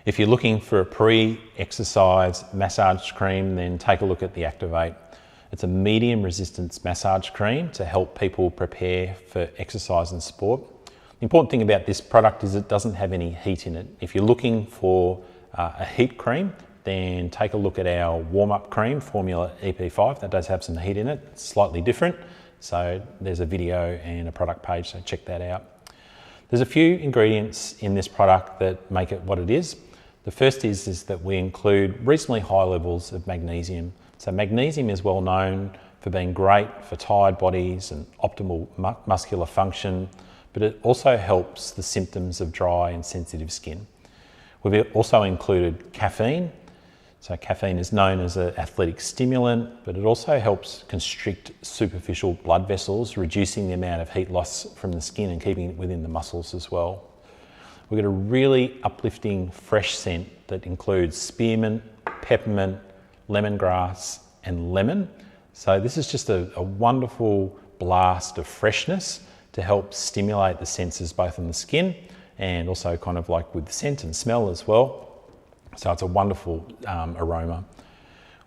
If you're looking for a pre-exercise massage cream, then take a look at the Activate. It's a medium resistance massage cream to help people prepare for exercise and sport. The important thing about this product is it doesn't have any heat in it. If you're looking for a heat cream, then take a look at our warm-up cream, Formula EP5. That does have some heat in it, it's slightly different. So there's a video and a product page, so check that out. There's a few ingredients in this product that make it what it is. The first is that we include reasonably high levels of magnesium. So magnesium is well known for being great for tired bodies and optimal muscular function, but it also helps the symptoms of dry and sensitive skin. We've also included caffeine. So caffeine is known as an athletic stimulant, but it also helps constrict superficial blood vessels, reducing the amount of heat loss from the skin and keeping it within the muscles as well. We've got a really uplifting, fresh scent that includes spearmint, peppermint, lemongrass, and lemon. So this is just a wonderful blast of freshness to help stimulate the senses both in the skin and also kind of like with scent and smell as well. So it's a wonderful aroma.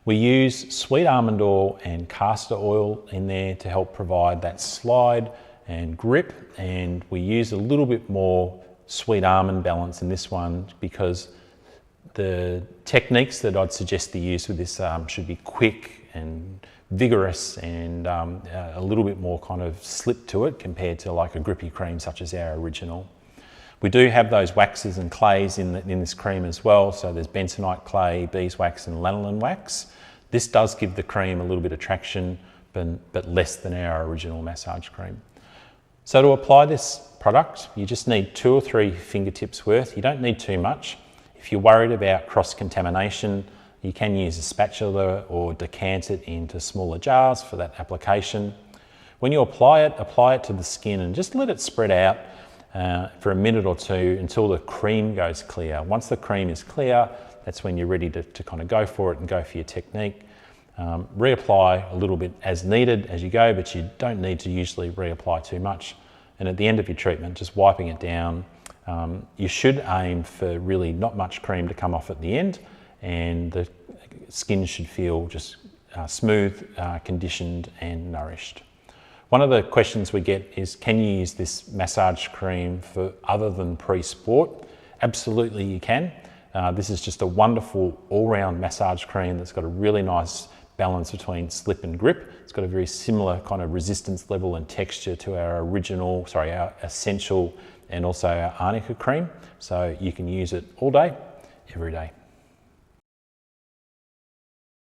We use sweet almond oil and castor oil in there to help provide that slide and grip, and we use a little bit more sweet almond balance in this one because the techniques that I'd suggest to use with this should be quick and vigorous and a little bit more kind of slip to it compared to like a grippy cream such as our original. We do have those waxes and clays in this cream as well. So there's bentonite clay, beeswax and lanolin wax. This does give the cream a little bit of traction, but less than our original massage cream. So to apply this product, you just need 2 or 3 fingertips worth. You don't need too much. If you're worried about cross-contamination, you can use a spatula or decant it into smaller jars for that application. When you apply it to the skin and just let it spread out for a minute or two until the cream goes clear. Once the cream is clear, that's when you're ready to kind of go for it and go for your technique. Reapply a little bit as needed as you go, but you don't need to usually reapply too much. And at the end of your treatment, just wiping it down, you should aim for really not much cream to come off at the end, and the skin should feel just smooth, conditioned and nourished. One of the questions we get is, can you use this massage cream for other than pre-sport? Absolutely you can. This is just a wonderful all-round massage cream that's got a really nice balance between slip and grip. It's got a very similar kind of resistance level and texture to our our essential and also our arnica cream. So you can use it all day, every day.